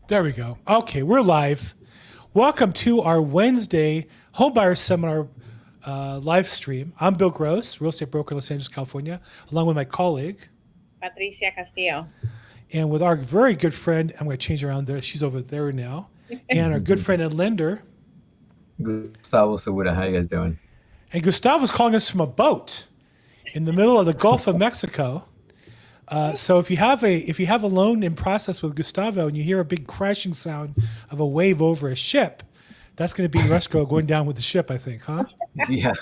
There we go. Okay, we're live. Welcome to our Wednesday Homebuyer Seminar live stream. I'm Bill Gross, real estate broker in Los Angeles, California, along with my colleague Patricia Castillo. and with our very good friend. I'm going to change around there. She's over there now. And our good friend and lender. Gustavo Segura, how you guys doing? And Gustavo's calling us from a boat in the middle of the Gulf of Mexico. So if you have a loan in process with Gustavo and you hear a big crashing sound of a wave over a ship, that's going to be Resco going down with the ship, I think, huh? Yeah.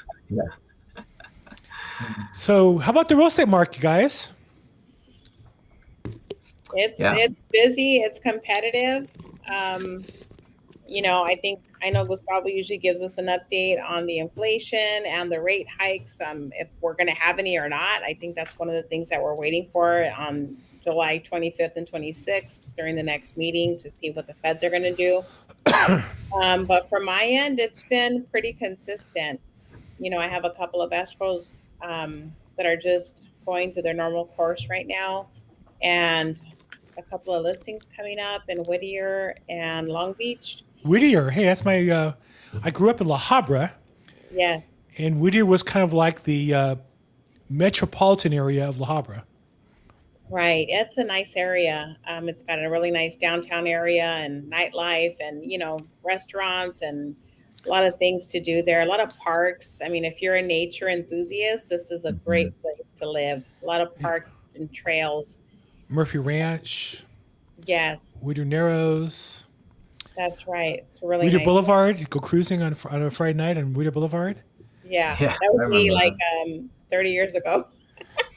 So how about the real estate market, guys? It's busy. It's competitive. I know Gustavo usually gives us an update on the inflation and the rate hikes, if we're going to have any or not. I think that's one of the things that we're waiting for on July 25th and 26th during the next meeting to see what the feds are going to do. But from my end, it's been pretty consistent. I have a couple of escrows that are just going through their normal course right now, and a couple of listings coming up in Whittier and Long Beach. Whittier, hey, that's my. I grew up in La Habra. Yes. And Whittier was kind of like the metropolitan area of La Habra. Right. It's a nice area. It's got a really nice downtown area and nightlife and, restaurants and a lot of things to do there. A lot of parks. I mean, if you're a nature enthusiast, this is a great place to live. A lot of parks and trails. Murphy Ranch. Yes. Whittier Narrows. That's right. It's really Whittier nice. Boulevard. You go cruising on a Friday night on Whittier Boulevard. Yeah, that was me like 30 years ago.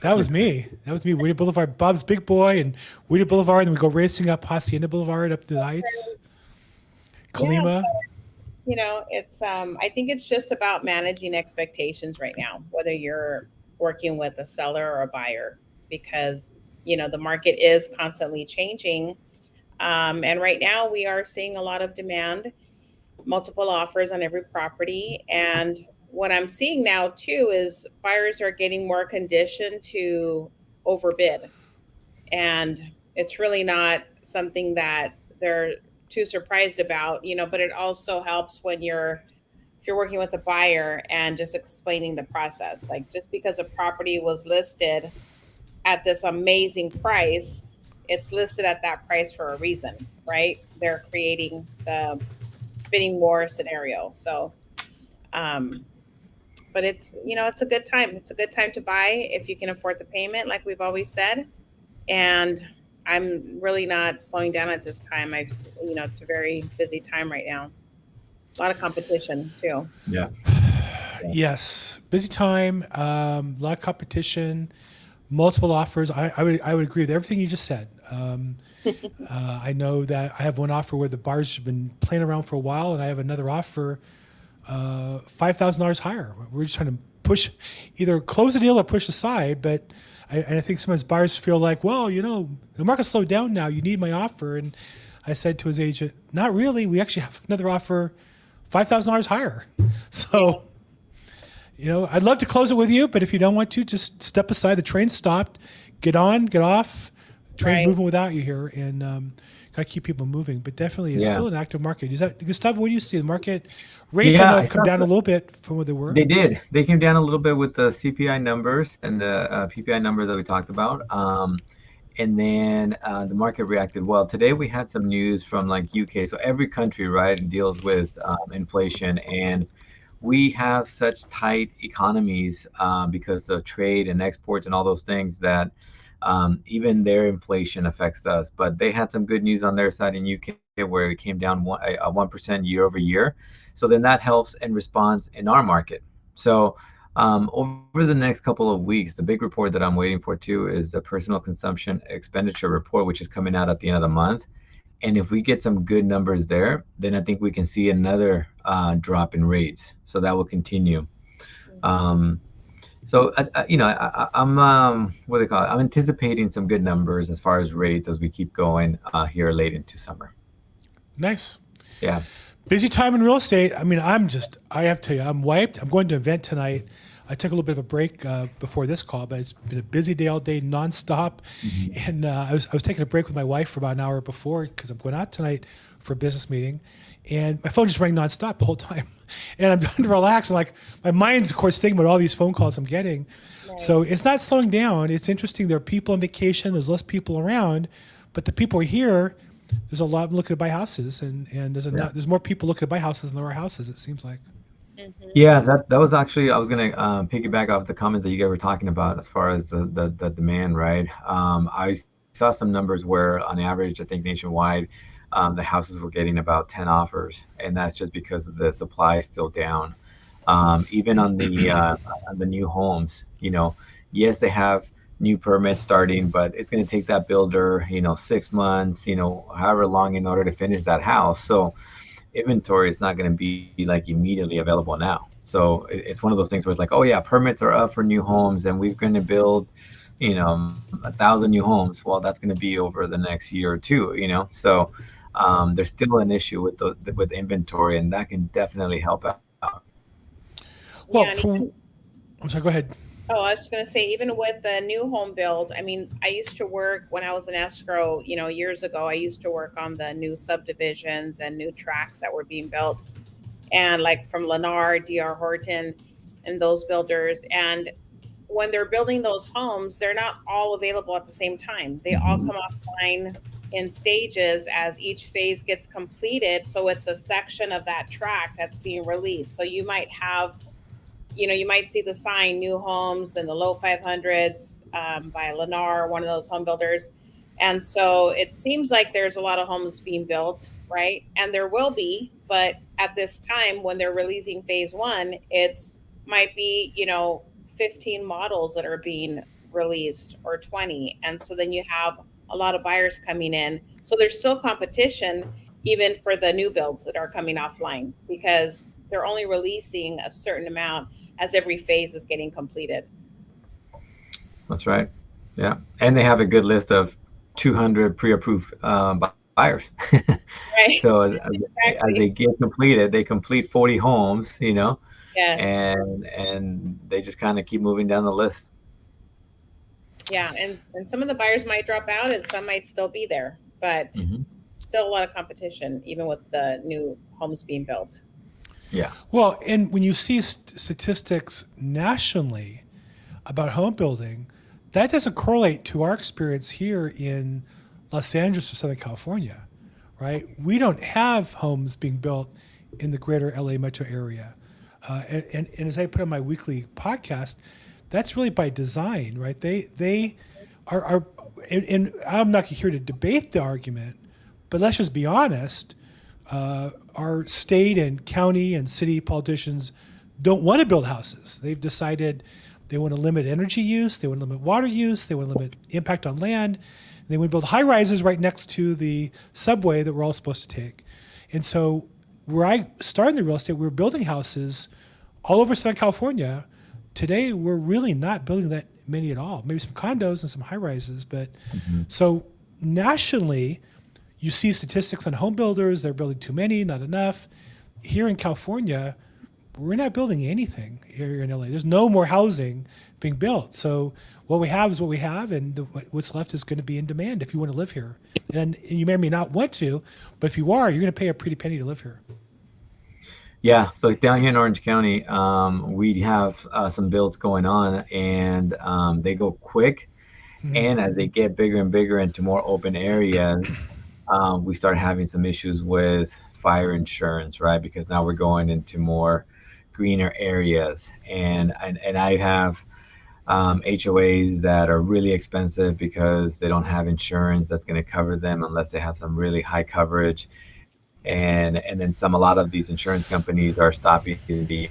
That was me. Whittier Boulevard, Bob's Big Boy, and Whittier Boulevard, and we go racing up Hacienda Boulevard up to the Heights. Kalima. Yeah, so I think it's just about managing expectations right now, whether you're working with a seller or a buyer, because the market is constantly changing. And right now we are seeing a lot of demand, multiple offers on every property. And what I'm seeing now too is buyers are getting more conditioned to overbid. And it's really not something that they're too surprised about, but it also helps when if you're working with a buyer and just explaining the process. Like, just because a property was listed at this amazing price, it's listed at that price for a reason, right? They're creating the bidding war scenario. So, but it's a good time. It's a good time to buy if you can afford the payment, like we've always said. And I'm really not slowing down at this time. It's a very busy time right now. A lot of competition too. Yeah. Yes, busy time. A lot of competition. Multiple offers. I would agree with everything you just said. I know that I have one offer where the buyers have been playing around for a while, and I have another offer $5,000 higher. We're just trying to push, either close the deal or push aside. But I think sometimes buyers feel like, well, the market's slowed down now. You need my offer. And I said to his agent, not really. We actually have another offer $5,000 higher. So. I'd love to close it with you, but if you don't want to, just step aside. The train stopped. Get on, get off. Train's moving without you here, and got to keep people moving. But definitely, it's still an active market. Is that, Gustavo? What do you see? The market rates I know have come down a little bit from what they were. They did. They came down a little bit with the CPI numbers and the PPI numbers that we talked about. And then the market reacted well. Today we had some news from like UK. So every country, right, deals with inflation, and we have such tight economies because of trade and exports and all those things that even their inflation affects us. But they had some good news on their side in UK where it came down 1% year over year. So then that helps and responds in our market. So over the next couple of weeks, the big report that I'm waiting for too is the personal consumption expenditure report, which is coming out at the end of the month. And if we get some good numbers there, then I think we can see another drop in rates. So that will continue. I'm what do they call it? I'm anticipating some good numbers as far as rates as we keep going here late into summer. Nice. Yeah. Busy time in real estate. I mean, I have to tell you, I'm wiped. I'm going to an event tonight. I took a little bit of a break before this call, but it's been a busy day all day, nonstop. And I was taking a break with my wife for about an hour before because I'm going out tonight for a business meeting, and my phone just rang nonstop the whole time. And I'm trying to relax. I'm like, my mind's of course thinking about all these phone calls I'm getting. Right. So it's not slowing down. It's interesting. There are people on vacation. There's less people around, but the people are here. There's a lot of them looking to buy houses, and there's more people looking to buy houses than there are houses. It seems like. Yeah, that was actually, I was gonna piggyback off the comments that you guys were talking about as far as the demand, right? I saw some numbers where on average, I think nationwide, the houses were getting about 10 offers, and that's just because the supply is still down. Even on the new homes, yes, they have new permits starting, but it's going to take that builder, 6 months, however long in order to finish that house. So inventory is not going to be like immediately available now. So it's one of those things where it's like, oh yeah, permits are up for new homes, and we're going to build, 1,000 new homes. Well, that's going to be over the next year or two, So there's still an issue with inventory, and that can definitely help out. Well, Yeah, I'm sorry. Go ahead. Oh, I was just going to say, even with the new home build, I mean, I used to work when I was in escrow, years ago, I used to work on the new subdivisions and new tracts that were being built. And like from Lennar, DR Horton, and those builders. And when they're building those homes, they're not all available at the same time. They all come offline in stages as each phase gets completed. So it's a section of that tract that's being released. So you might have you might see the sign new homes in the low 500s by Lennar, one of those home builders. And so it seems like there's a lot of homes being built, right? And there will be, but at this time when they're releasing phase one, it's might be, 15 models that are being released or 20. And so then you have a lot of buyers coming in. So there's still competition even for the new builds that are coming offline because they're only releasing a certain amount as every phase is getting completed. That's right. Yeah. And they have a good list of 200 pre-approved buyers. Right. So as Exactly. they get completed, they complete 40 homes, Yes. and they just kind of keep moving down the list. Yeah. And some of the buyers might drop out and some might still be there, but still a lot of competition, even with the new homes being built. Yeah. Well, and when you see statistics nationally about home building, that doesn't correlate to our experience here in Los Angeles or Southern California, right? We don't have homes being built in the greater LA metro area. And as I put on my weekly podcast, that's really by design, right? They are and I'm not here to debate the argument, but let's just be honest. Our state and county and city politicians don't want to build houses. They've decided they want to limit energy use, they want to limit water use, they want to limit impact on land, and they want to build high rises right next to the subway that we're all supposed to take. And so where I started in the real estate, we were building houses all over Southern California. Today, we're really not building that many at all. Maybe some condos and some high rises, but so nationally, you see statistics on home builders, they're building too many, not enough. Here in California, we're not building anything here in LA. There's no more housing being built. So what we have is what we have, and what's left is going to be in demand if you want to live here. And you may or may not want to, but if you are, you're going to pay a pretty penny to live here. Yeah, so down here in Orange County, we have some builds going on, and they go quick. And as they get bigger and bigger into more open areas, we start having some issues with fire insurance, right? Because now we're going into more greener areas, and I have HOAs that are really expensive because they don't have insurance that's going to cover them unless they have some really high coverage, and then a lot of these insurance companies are stopping the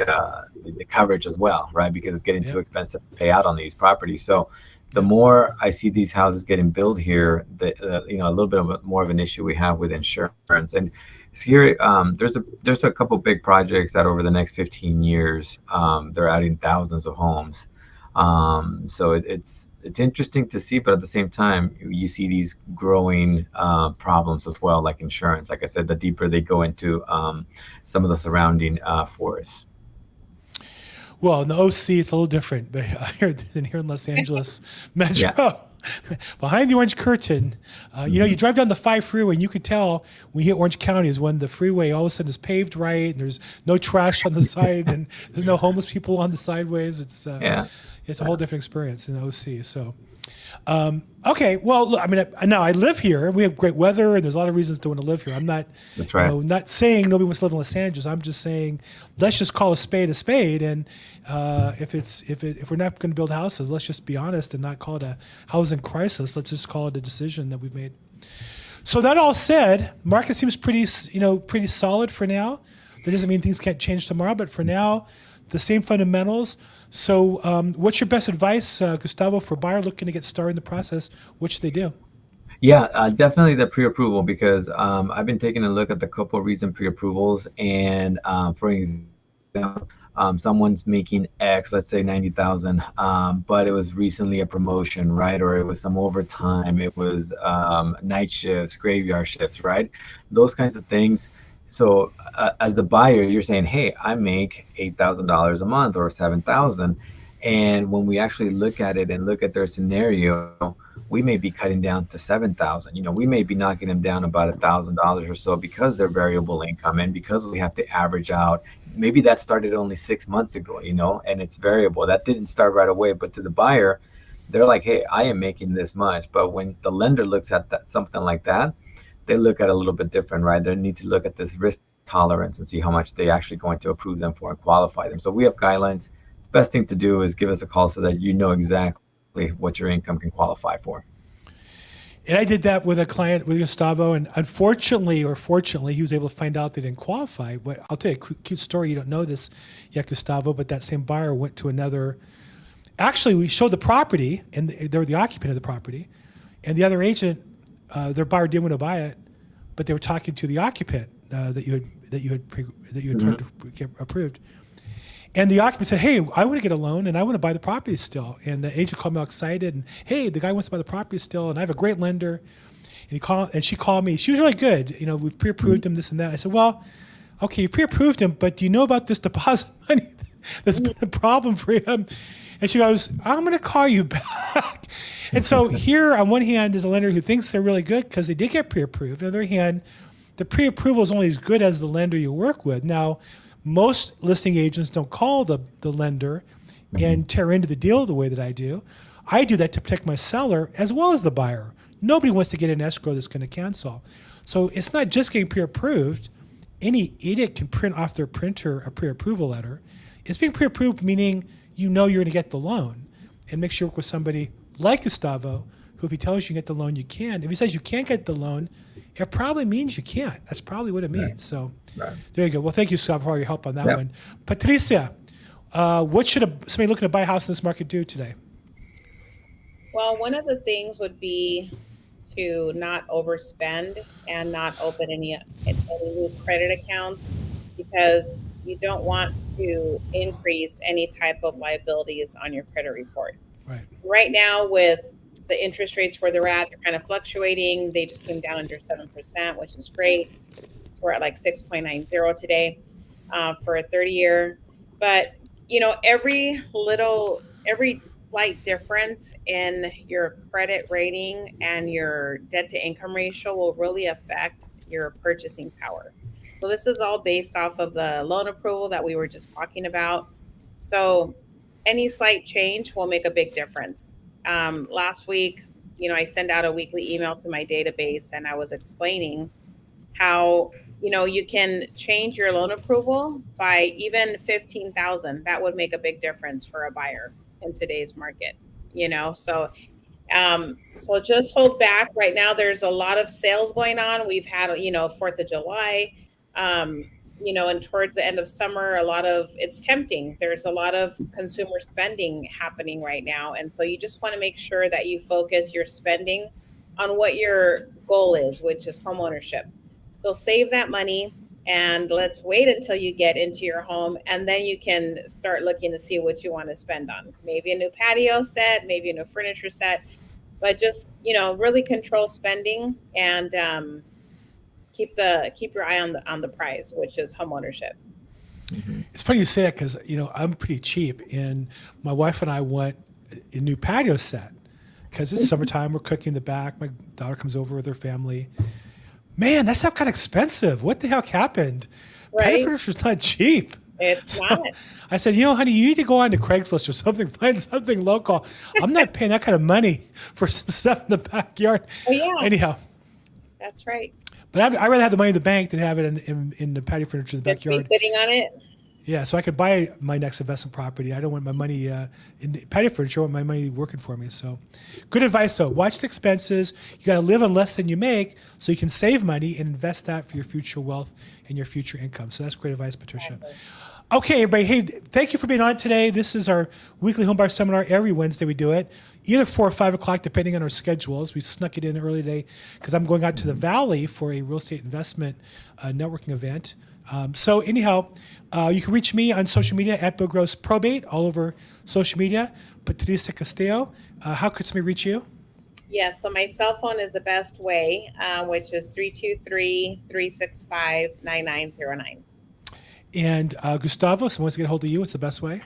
coverage as well, right? Because it's getting too expensive to pay out on these properties. So the more I see these houses getting built here, a little bit more of an issue we have with insurance. And here, there's a couple big projects that over the next 15 years, they're adding thousands of homes. So it's interesting to see, but at the same time, you see these growing problems as well, like insurance. Like I said, the deeper they go into some of the surrounding forests. Well, in the OC, it's a little different, but here than here in Los Angeles Metro. Yeah. Behind the orange curtain, you drive down the 5 freeway and you could tell when you hit Orange County is when the freeway all of a sudden is paved right and there's no trash on the side and there's no homeless people on the sideways. It's Yeah. it's a whole different experience in the OC. So, okay, well, look, I mean, now I live here. We have great weather, and there's a lot of reasons to want to live here. I'm not, That's right. not saying nobody wants to live in Los Angeles. I'm just saying let's just call a spade, and if we're not going to build houses, let's just be honest and not call it a housing crisis. Let's just call it a decision that we've made. So that all said, market seems pretty solid for now. That doesn't mean things can't change tomorrow, but for now, the same fundamentals. So what's your best advice, Gustavo, for a buyer looking to get started in the process? What should they do? Yeah, definitely the pre-approval because I've been taking a look at the couple of recent pre-approvals, and for example, someone's making X, let's say 90,000, but it was recently a promotion, right? Or it was some overtime, it was night shifts, graveyard shifts, right? Those kinds of things. So as the buyer, you're saying, hey, I make $8,000 a month or 7,000. And when we actually look at it and look at their scenario, we may be cutting down to 7,000. We may be knocking them down about $1,000 or so because they're variable income and because we have to average out. Maybe that started only 6 months ago, and it's variable. That didn't start right away. But to the buyer, they're like, hey, I am making this much. But when the lender looks at that, something like that, they look at it a little bit different, right? They need to look at this risk tolerance and see how much they actually going to approve them for and qualify them. So we have guidelines. Best thing to do is give us a call so that you know exactly what your income can qualify for. And I did that with a client, with Gustavo, and unfortunately or fortunately, he was able to find out they didn't qualify. But I'll tell you a cute story. You don't know this yet, Gustavo, but that same buyer went to another. Actually, we showed the property, and they were the occupant of the property, and the other agent, their buyer didn't want to buy it, but they were talking to the occupant that you had tried to get approved. And the occupant said, hey, I want to get a loan and I want to buy the property still. And the agent called me all excited and, hey, the guy wants to buy the property still and I have a great lender. And she called me. She was really good. We've pre-approved him, this and that. I said, well, okay, you pre-approved him, but do you know about this deposit money that's been a problem for him? And she goes, I'm going to call you back. And so here on one hand is a lender who thinks they're really good because they did get pre-approved. On the other hand, the pre-approval is only as good as the lender you work with. Now, most listing agents don't call the lender and tear into the deal the way that I do. I do that to protect my seller as well as the buyer. Nobody wants to get an escrow that's going to cancel. So it's not just getting pre-approved. Any idiot can print off their printer a pre-approval letter. It's being pre-approved, meaning you're going to get the loan. And make sure you work with somebody like Gustavo, who if he tells you can get the loan, you can. If he says you can't get the loan, it probably means you can't. That's probably what it means. Right. So there you go. Well, thank you, Gustavo, for all your help on that one. Patricia, what should somebody looking to buy a house in this market do today? Well, one of the things would be to not overspend and not open any new credit accounts because you don't want to increase any type of liabilities on your credit report. Right now, with the interest rates where they're at, they're kind of fluctuating. They just came down under 7%, which is great. So we're at like 6.90 today for a 30-year. But, every slight difference in your credit rating and your debt to income ratio will really affect your purchasing power. So this is all based off of the loan approval that we were just talking about. So any slight change will make a big difference. Last week, I sent out a weekly email to my database and I was explaining how, you can change your loan approval by even 15,000. That would make a big difference for a buyer in today's market, so just hold back. Right now, there's a lot of sales going on. We've had, 4th of July, and towards the end of summer, it's tempting. There's a lot of consumer spending happening right now. And so you just want to make sure that you focus your spending on what your goal is, which is homeownership. So save that money and let's wait until you get into your home. And then you can start looking to see what you want to spend on. Maybe a new patio set, maybe a new furniture set, but just, really control spending and, keep your eye on the prize, which is homeownership. Mm-hmm. It's funny you say that because, I'm pretty cheap, and my wife and I want a new patio set because it's summertime. We're cooking in the back. My daughter comes over with her family. Man, that stuff got expensive. What the heck happened? Patio Right? furniture's not cheap. It's So not. I said, honey, you need to go on to Craigslist or something, find something local. I'm not paying that kind of money for some stuff in the backyard. Oh yeah, Anyhow, that's right. but I'd rather have the money in the bank than have it in the patio furniture in the Just be backyard. sitting on it. Yeah, so I could buy my next investment property. I don't want my money in patio furniture. I want my money working for me. So, good advice though. Watch the expenses. You got to live on less than you make, so you can save money and invest that for your future wealth and your future income. So that's great advice, Patricia. Exactly. Okay, everybody. Hey, thank you for being on today. This is our weekly home buyer seminar. Every Wednesday we do it, either 4 or 5 o'clock, depending on our schedules. We snuck it in early today because I'm going out to the Valley for a real estate investment networking event. So anyhow, you can reach me on social media at Bill Gross Probate, all over social media. Patricia Castillo. How could somebody reach you? Yes, so my cell phone is the best way, which is 323-365-9909. And Gustavo, someone wants to get a hold of you. What's the best way?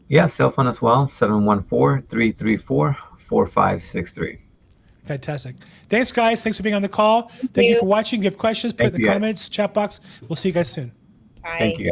Yeah, cell phone as well, 714-334-4563. Fantastic. Thanks, guys. Thanks for being on the call. Thank you for watching. If you have questions, put it in the comments, chat box. We'll see you guys soon. Bye. Thank you, guys.